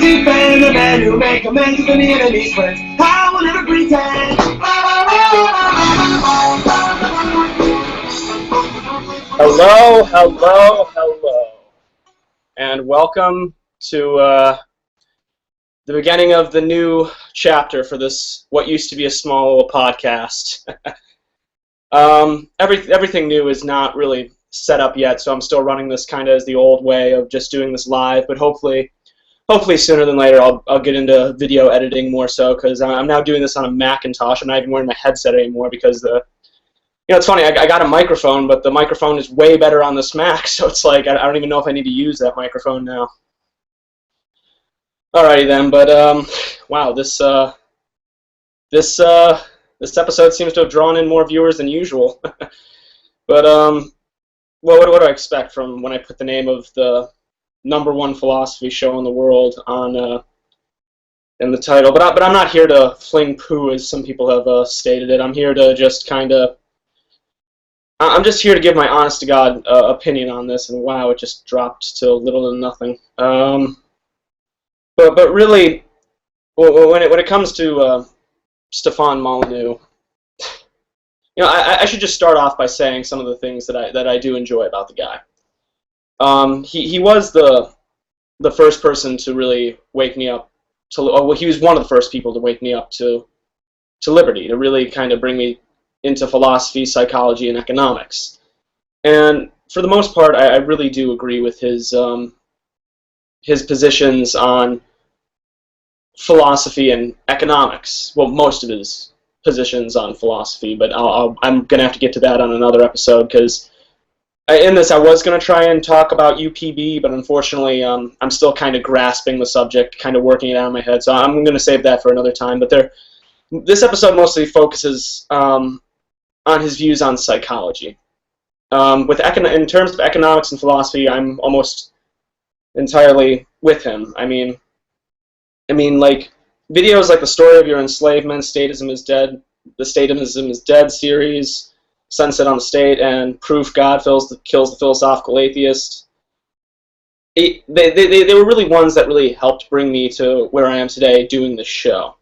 deep and the man who make amends when the enemy's friends. I will never pretend. Hello, hello, hello, and welcome to the beginning of the new chapter for this, what used to be a small little podcast. Everything new is not really set up yet, so I'm still running this kind of as the old way of just doing this live, but hopefully sooner than later I'll get into video editing more so, because I'm now doing this on a Macintosh. I'm not even wearing my headset anymore because it's funny, I got a microphone, but the microphone is way better on this Mac, so it's like I don't even know if I need to use that microphone now. Alrighty then, but wow, this episode seems to have drawn in more viewers than usual. But well, what do I expect from when I put the name of the #1 philosophy show in the world on in the title? But I'm not here to fling poo, as some people have stated it. I'm here to just I'm just here to give my honest-to-God opinion on this, and wow, it just dropped to little to nothing. But really, when it comes to Stefan Molyneux, I should just start off by saying some of the things that I do enjoy about the guy. He was the first person to really wake me up to. Well, he was one of the first people to wake me up to liberty, to really kind of bring me into philosophy, psychology, and economics. And for the most part, I really do agree with his positions on philosophy and economics. Well, most of his positions on philosophy, but I'm going to have to get to that on another episode, because in this I was going to try and talk about UPB, but unfortunately I'm still kind of grasping the subject, kind of working it out in my head, so I'm going to save that for another time. But this episode mostly focuses on his views on psychology. In terms of economics and philosophy, I'm almost entirely with him. I mean, like videos like The Story of Your Enslavement, Statism is Dead, the Statism is Dead series, Sunset on the State, and Proof God Kills the Philosophical Atheist. They were really ones that really helped bring me to where I am today doing this show.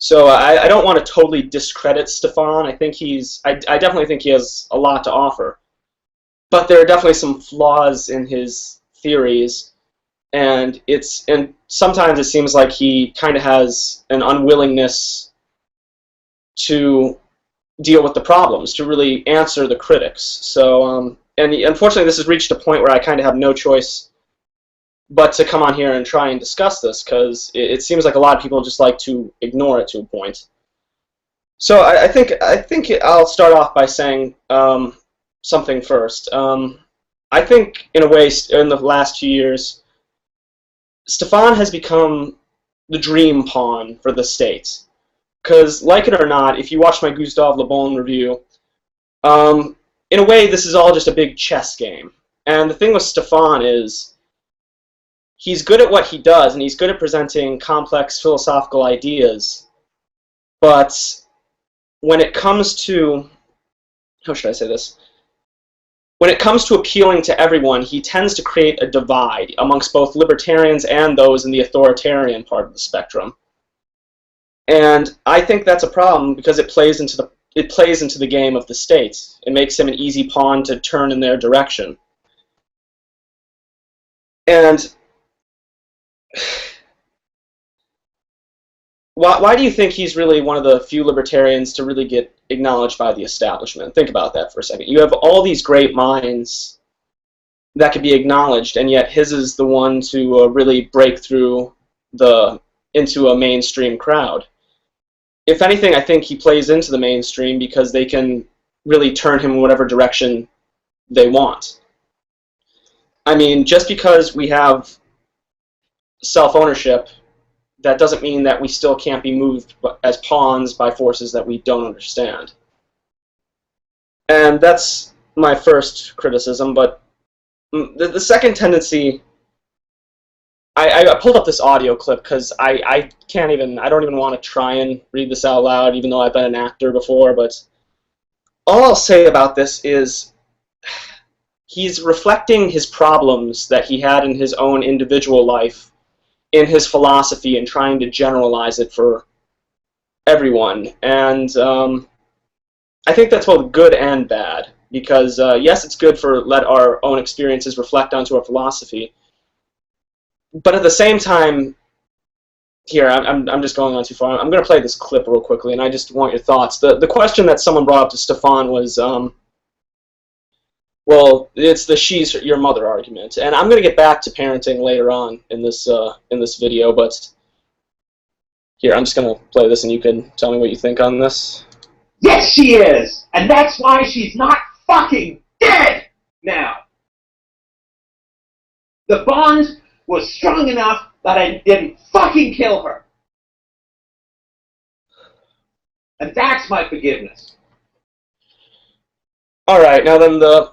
So I don't want to totally discredit Stefan. I definitely think he has a lot to offer. But there are definitely some flaws in his theories, and sometimes it seems like he kind of has an unwillingness to deal with the problems, to really answer the critics. So, and unfortunately this has reached a point where I kind of have no choice but to come on here and try and discuss this, because it seems like a lot of people just like to ignore it to a point. So I think I'll start off by saying something first. I think, in a way, in the last 2 years, Stefan has become the dream pawn for the state. Because, like it or not, if you watch my Gustave Le Bon review, in a way this is all just a big chess game. And the thing with Stefan is, he's good at what he does, and he's good at presenting complex philosophical ideas, but when it comes to, how should I say this? When it comes to appealing to everyone, he tends to create a divide amongst both libertarians and those in the authoritarian part of the spectrum. And I think that's a problem, because it plays into the game of the state. It makes him an easy pawn to turn in their direction. And why do you think he's really one of the few libertarians to really get acknowledged by the establishment? Think about that for a second. You have all these great minds that could be acknowledged, and yet his is the one to really break through into a mainstream crowd. If anything, I think he plays into the mainstream because they can really turn him in whatever direction they want. I mean, just because we have self-ownership, that doesn't mean that we still can't be moved as pawns by forces that we don't understand. And that's my first criticism, but the second tendency, I pulled up this audio clip because I don't even want to try and read this out loud, even though I've been an actor before, but all I'll say about this is he's reflecting his problems that he had in his own individual life in his philosophy and trying to generalize it for everyone. And I think that's both good and bad, because yes, it's good for let our own experiences reflect onto our philosophy, but at the same time, here, I'm just going on too far. I'm going to play this clip real quickly, and I just want your thoughts. The question that someone brought up to Stefan was, well, it's the she's your mother argument, and I'm going to get back to parenting later on in this video, but here, I'm just going to play this, and you can tell me what you think on this. Yes, she is! And that's why she's not fucking dead now! The bond was strong enough that I didn't fucking kill her. And that's my forgiveness. Alright, now then the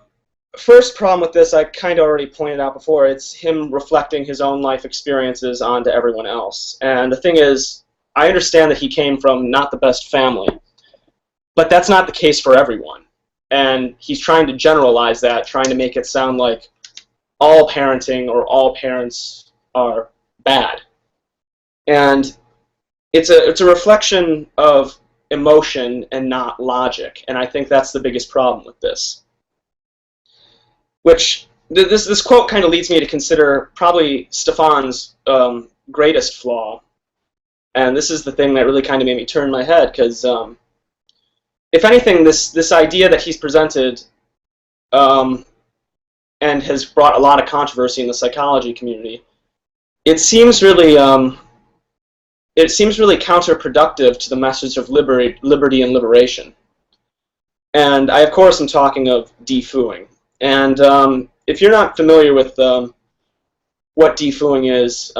first problem with this I kind of already pointed out before. It's him reflecting his own life experiences onto everyone else. And the thing is, I understand that he came from not the best family, but that's not the case for everyone. And he's trying to generalize that, trying to make it sound like all parenting or all parents are bad. And it's a reflection of emotion and not logic, and I think that's the biggest problem with this. Which, this quote kind of leads me to consider probably Stefan's greatest flaw. And this is the thing that really kind of made me turn my head, because if anything, this idea that he's presented and has brought a lot of controversy in the psychology community, it seems really counterproductive to the message of liberty and liberation. And I, of course, am talking of defooing. And if you're not familiar with what defooing is,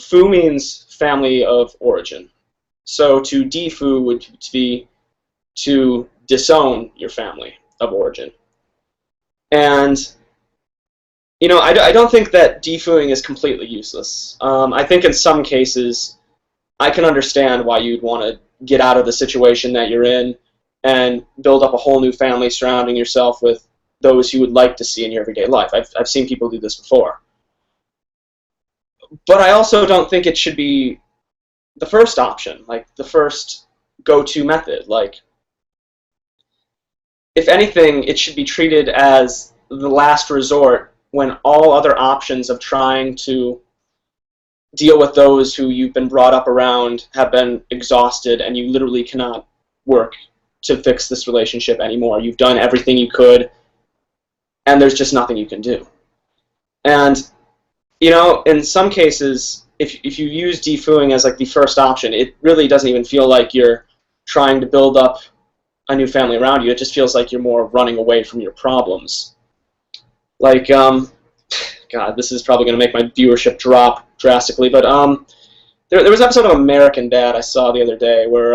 foo means family of origin. So to defoo would be to disown your family of origin. And you know, I don't think that defooing is completely useless. I think in some cases, I can understand why you'd want to get out of the situation that you're in and build up a whole new family surrounding yourself with those you would like to see in your everyday life. I've seen people do this before. But I also don't think it should be the first option, like the first go-to method. Like, if anything, it should be treated as the last resort when all other options of trying to deal with those who you've been brought up around have been exhausted and you literally cannot work to fix this relationship anymore. You've done everything you could, and there's just nothing you can do. And, you know, in some cases, if you use defooing as like the first option, it really doesn't even feel like you're trying to build up a new family around you. It just feels like you're more running away from your problems. Like, God, this is probably going to make my viewership drop drastically, but there was an episode of American Dad I saw the other day where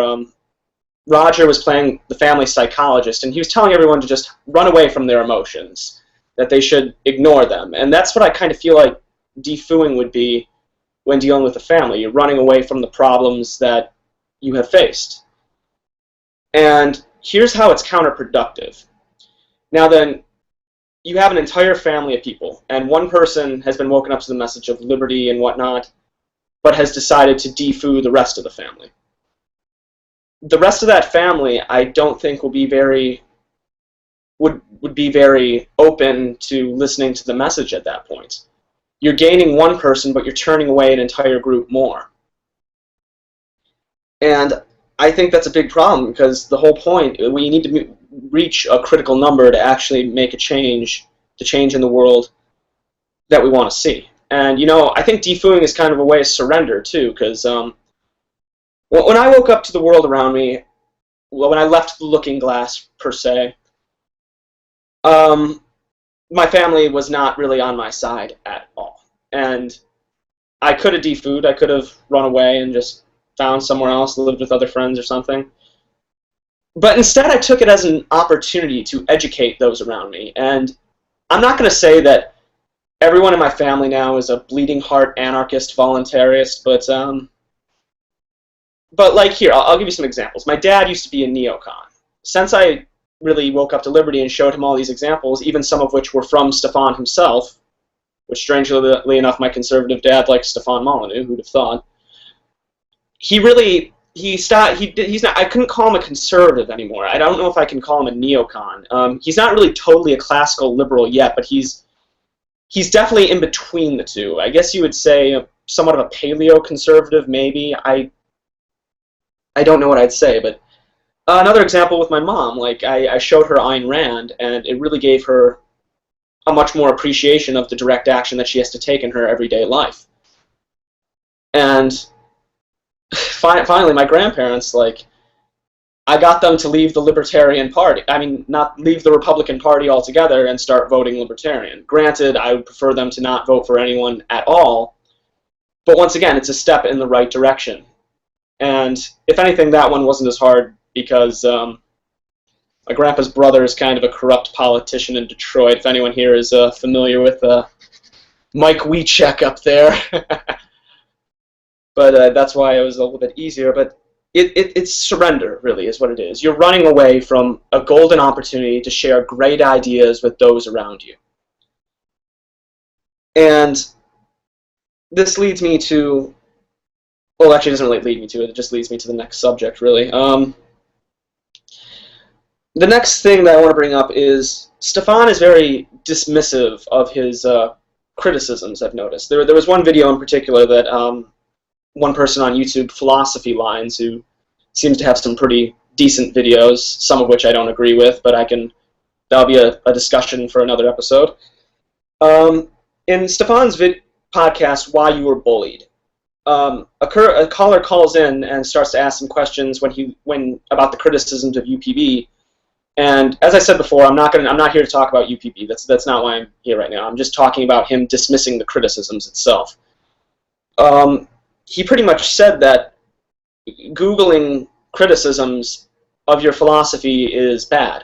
Roger was playing the family psychologist, and he was telling everyone to just run away from their emotions, that they should ignore them. And that's what I kind of feel like defooing would be when dealing with a family. You're running away from the problems that you have faced. And here's how it's counterproductive. Now then, you have an entire family of people, and one person has been woken up to the message of liberty and whatnot, but has decided to defoo the rest of the family. The rest of that family, I don't think will be would be very open to listening to the message at that point. You're gaining one person, but you're turning away an entire group more. And I think that's a big problem, because the whole point, we need to reach a critical number to actually make a change, to change in the world that we want to see. And, you know, I think defooing is kind of a way of surrender, too, because when I woke up to the world around me, well, when I left the looking glass, per se, my family was not really on my side at all. And I could have defooed, I could have run away and just found somewhere else, lived with other friends or something. But instead I took it as an opportunity to educate those around me. And I'm not going to say that everyone in my family now is a bleeding heart anarchist voluntarist, but like here, I'll give you some examples. My dad used to be a neocon. Since I really woke up to liberty and showed him all these examples, even some of which were from Stefan himself, which strangely enough, my conservative dad likes Stefan Molyneux, who'd have thought. He's not, I couldn't call him a conservative anymore. I don't know if I can call him a neocon. He's not really totally a classical liberal yet, but he's definitely in between the two. I guess you would say somewhat of a paleo-conservative, maybe. I don't know what I'd say, but another example with my mom, like I showed her Ayn Rand, and it really gave her a much more appreciation of the direct action that she has to take in her everyday life. And finally, my grandparents, like, I got them to leave the Libertarian Party. I mean, not leave the Republican Party altogether and start voting Libertarian. Granted, I would prefer them to not vote for anyone at all, but once again, it's a step in the right direction. And if anything, that one wasn't as hard because my grandpa's brother is kind of a corrupt politician in Detroit. If anyone here is familiar with Mike Wiechek up there. But that's why it was a little bit easier. But it's surrender, really, is what it is. You're running away from a golden opportunity to share great ideas with those around you. And this leads me to... Well, actually, it doesn't really lead me to it. It just leads me to the next subject, really. The next thing that I want to bring up is Stefan is very dismissive of his criticisms, I've noticed. There was one video in particular that one person on YouTube, Philosophy Lines, who seems to have some pretty decent videos, some of which I don't agree with, but that'll be a discussion for another episode. In Stefan's podcast, Why You Were Bullied, a caller calls in and starts to ask some questions about the criticisms of UPB. And as I said before, I'm not here to talk about UPB. That's not why I'm here right now. I'm just talking about him dismissing the criticisms itself. He pretty much said that Googling criticisms of your philosophy is bad.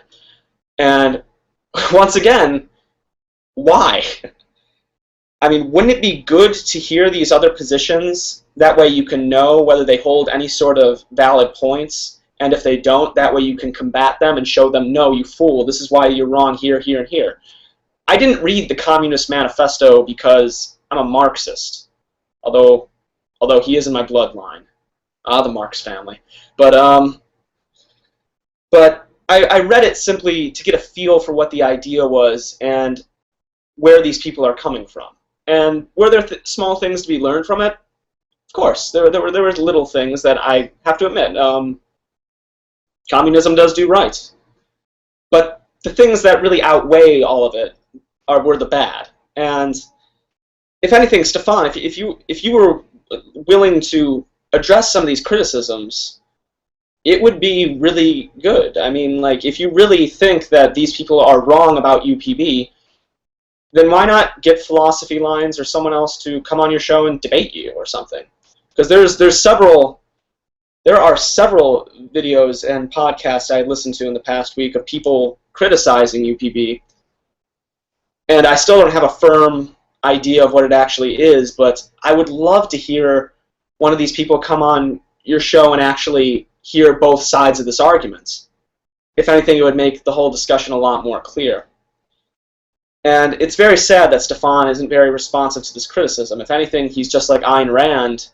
And once again, why? I mean, wouldn't it be good to hear these other positions? That way you can know whether they hold any sort of valid points. And if they don't, that way you can combat them and show them, no, you fool, this is why you're wrong here, here, and here. I didn't read the Communist Manifesto because I'm a Marxist, although he is in my bloodline. The Marx family. But I read it simply to get a feel for what the idea was and where these people are coming from. And were there small things to be learned from it? Of course, there were little things that I have to admit. Communism does do right. But the things that really outweigh all of it were the bad. And if anything, Stefan, if you were willing to address some of these criticisms, it would be really good. I mean, like, if you really think that these people are wrong about UPB, then why not get Philosophy Lines or someone else to come on your show and debate you or something? Because there are several videos and podcasts I listened to in the past week of people criticizing UPB, and I still don't have a firm idea of what it actually is, but I would love to hear one of these people come on your show and actually hear both sides of this argument. If anything, it would make the whole discussion a lot more clear. And it's very sad that Stefan isn't very responsive to this criticism. If anything, he's just like Ayn Rand,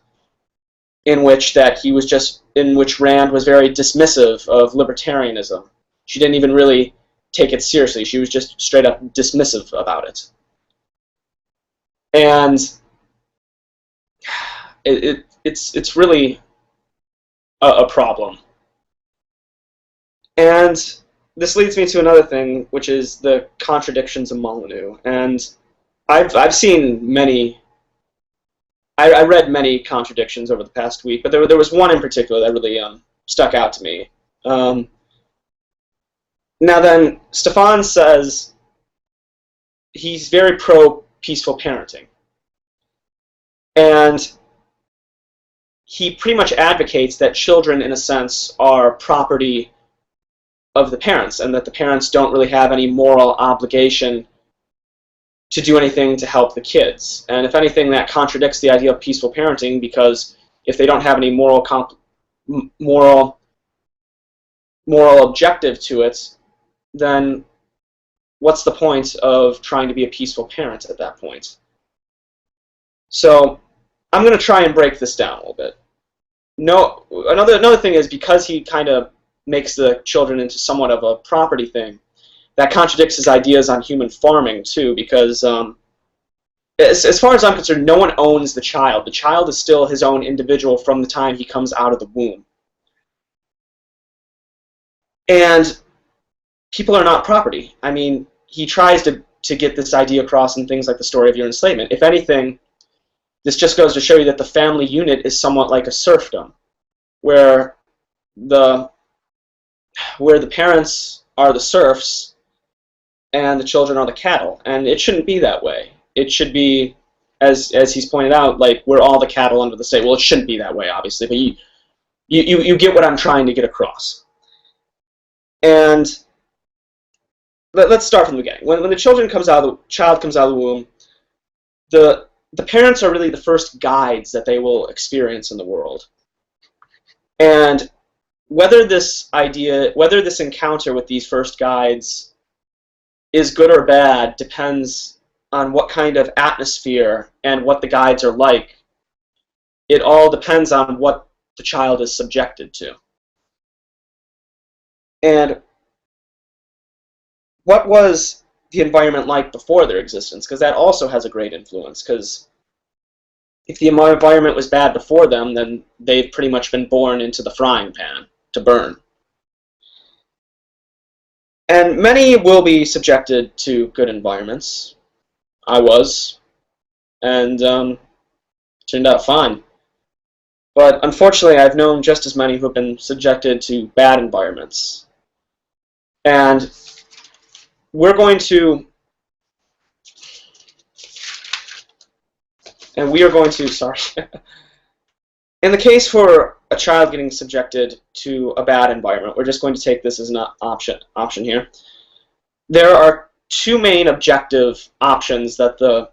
in which Rand was very dismissive of libertarianism. She didn't even really take it seriously. She was just straight up dismissive about it. And it's really a problem. And this leads me to another thing, which is the contradictions of Molyneux. And I've seen many. I read many contradictions over the past week, but there was one in particular that really stuck out to me. Now then, Stefan says he's very pro-peaceful parenting. And he pretty much advocates that children, in a sense, are property of the parents, and that the parents don't really have any moral obligation to do anything to help the kids. And if anything, that contradicts the idea of peaceful parenting, because if they don't have any moral objective to it, then what's the point of trying to be a peaceful parent at that point? So I'm going to try and break this down a little bit. No, another thing is, because he kind of makes the children into somewhat of a property thing, that contradicts his ideas on human farming too, because as far as I'm concerned, no one owns the child. The child is still his own individual from the time he comes out of the womb. And people are not property. I mean, he tries to get this idea across in things like the story of your enslavement. If anything, this just goes to show you that the family unit is somewhat like a serfdom, where the parents are the serfs and the children are the cattle. And it shouldn't be that way. It should be, as he's pointed out, like, we're all the cattle under the state. Well, it shouldn't be that way, obviously, but you get what I'm trying to get across. And let's start from the beginning. When the child comes out of the womb, the parents are really the first guides that they will experience in the world. And whether this encounter with these first guides is good or bad depends on what kind of atmosphere and what the guides are like. It all depends on what the child is subjected to. And what was the environment like before their existence? Because that also has a great influence. Because if the environment was bad before them, then they've pretty much been born into the frying pan to burn. And many will be subjected to good environments. I was. And turned out fine. But unfortunately, I've known just as many who have been subjected to bad environments. And we're going to, sorry. In the case for a child getting subjected to a bad environment, we're just going to take this as an option here. There are two main objective options that the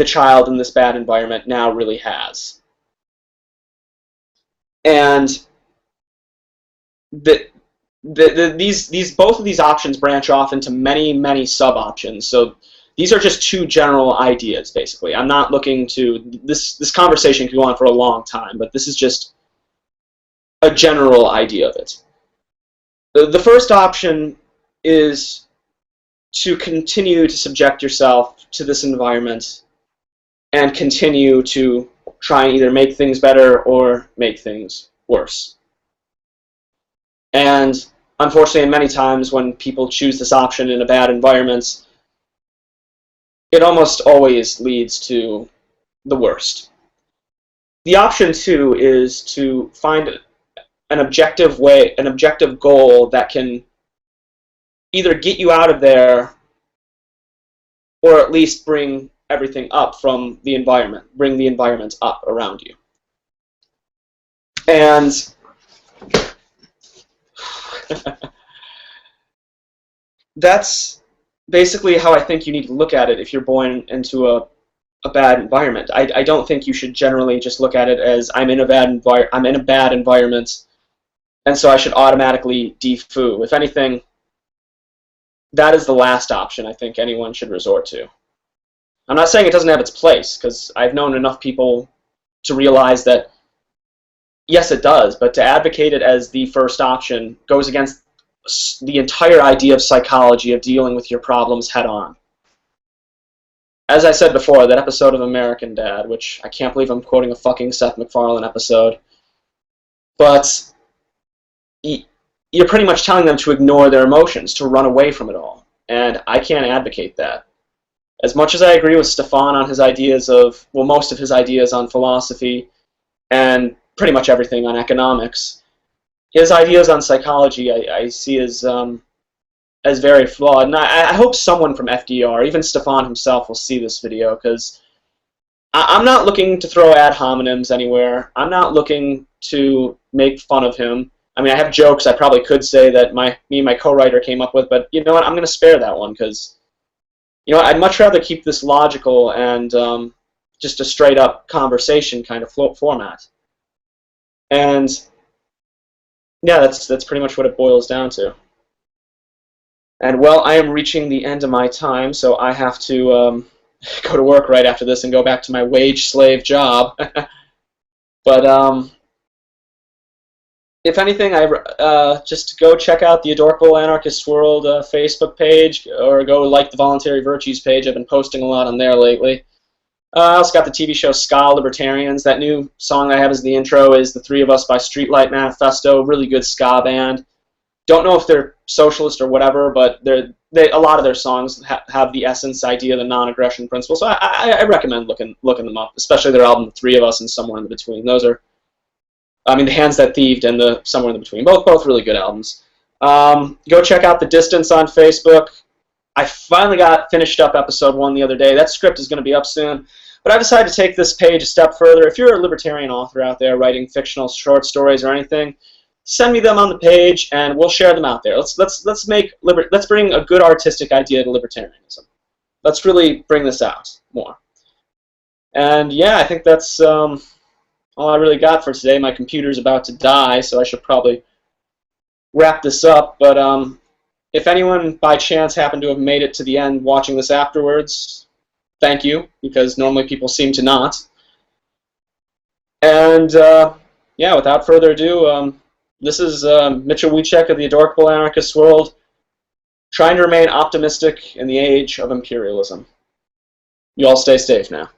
child in this bad environment now really has. And both of these options branch off into many sub-options. So these are just two general ideas, basically. I'm not looking to... This conversation could go on for a long time, but this is just a general idea of it. The first option is to continue to subject yourself to this environment and continue to try and either make things better or make things worse. And unfortunately, many times when people choose this option in a bad environment, it almost always leads to the worst. The option two is to find an objective goal that can either get you out of there or at least bring everything up from the environment, bring the environment up around you. And that's basically how I think you need to look at it if you're born into a bad environment. I don't think you should generally just look at it as I'm in a bad environment, and so I should automatically defoo. If anything, that is the last option I think anyone should resort to. I'm not saying it doesn't have its place, because I've known enough people to realize that yes, it does, but to advocate it as the first option goes against the entire idea of psychology of dealing with your problems head on. As I said before, that episode of American Dad, which I can't believe I'm quoting a fucking Seth MacFarlane episode, but you're pretty much telling them to ignore their emotions, to run away from it all. And I can't advocate that. As much as I agree with Stefan on his ideas of, well, most of his ideas on philosophy and pretty much everything on economics, his ideas on psychology I see as very flawed. And I hope someone from FDR, even Stefan himself, will see this video, because I'm not looking to throw ad hominems anywhere. I'm not looking to make fun of him. I mean, I have jokes I probably could say that me and my co-writer came up with, but you know what? I'm going to spare that one, because you know, I'd much rather keep this logical and just a straight-up conversation kind of format. And yeah, that's pretty much what it boils down to. And well, I am reaching the end of my time, so I have to go to work right after this and go back to my wage slave job. But if anything, just go check out the Adorable Anarchist World Facebook page, or go like the Voluntary Virtues page. I've been posting a lot on there lately. I also got the TV show Ska Libertarians. That new song I have as the intro is The Three of Us by Streetlight Manifesto. Really good ska band. Don't know if they're socialist or whatever, but a lot of their songs have the essence idea, the non-aggression principle. So I recommend looking them up, especially their album The Three of Us and Somewhere in the Between. Those are, I mean, The Hands That Thieved and the Somewhere in the Between. Both really good albums. Go check out The Distance on Facebook. I finally finished up episode 1 the other day. That script is going to be up soon. But I decided to take this page a step further. If you're a libertarian author out there writing fictional short stories or anything, send me them on the page, and we'll share them out there. Let's bring a good artistic idea to libertarianism. Let's really bring this out more. And yeah, I think that's all I really got for today. My computer's about to die, so I should probably wrap this up. But if anyone by chance happened to have made it to the end watching this afterwards, thank you, because normally people seem to not. And yeah, without further ado, this is Mitchell Wiecek of the Adorable Anarchist World, trying to remain optimistic in the age of imperialism. You all stay safe now.